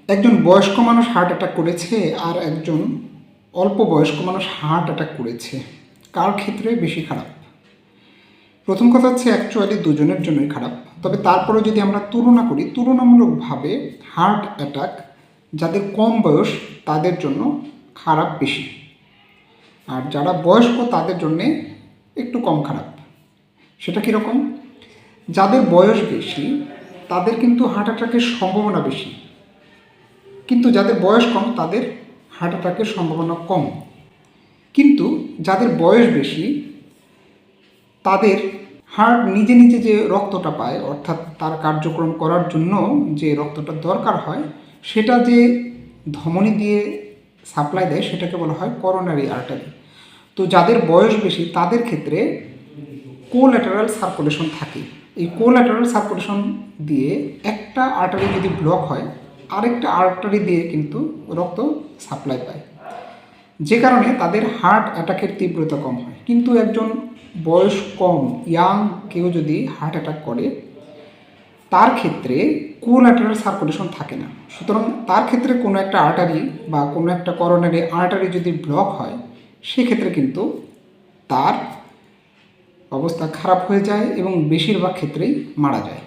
একজন বয়স্ক মানুষ হার্ট অ্যাটাক করেছে আর একজন অল্প বয়স্ক মানুষ হার্ট অ্যাটাক করেছে, কার ক্ষেত্রে বেশি খারাপ? প্রথম কথা হচ্ছে অ্যাকচুয়ালি দুজনের জন্যই খারাপ, তবে তারপরেও যদি আমরা তুলনা করি, তুলনামূলকভাবে হার্ট অ্যাটাক যাদের কম বয়স তাদের জন্য খারাপ বেশি, আর যারা বয়স্ক তাদের জন্যে একটু কম খারাপ। সেটা কীরকম? যাদের বয়স বেশি তাদের কিন্তু হার্ট অ্যাটাকের সম্ভাবনা বেশি, কিন্তু যাদের বয়স কম তাদের হার্ট অ্যাটাকের সম্ভাবনা কম। কিন্তু যাদের বয়স বেশি তাদের হার্ট নিজে নিজে যে রক্তটা পায়, অর্থাৎ তার কার্যক্রম করার জন্য যে রক্তটা দরকার হয় সেটা যে ধমনী দিয়ে সাপ্লাই দেয় সেটাকে বলা হয় করোনারি আর্টারি। তো যাদের বয়স বেশি তাদের ক্ষেত্রে কোল্যাটারাল সার্কুলেশন থাকে। এই কোল্যাটারাল সার্কুলেশন দিয়ে একটা আর্টারি যদি ব্লক হয় আরেকটা আর্টারি দিয়ে কিন্তু রক্ত সাপ্লাই পায়, যে কারণে তাদের হার্ট অ্যাটাকের তীব্রতা কম হয়। কিন্তু একজন বয়স কম ইয়াং কেউ যদি হার্ট অ্যাটাক করে তার ক্ষেত্রে কোল্যাটারাল সার্কুলেশন থাকে না, সুতরাং তার ক্ষেত্রে কোনো একটা আর্টারি বা কোনো একটা করোনারি আর্টারি যদি ব্লক হয় সেক্ষেত্রে কিন্তু তার অবস্থা খারাপ হয়ে যায় এবং বেশিরভাগ ক্ষেত্রেই মারা যায়।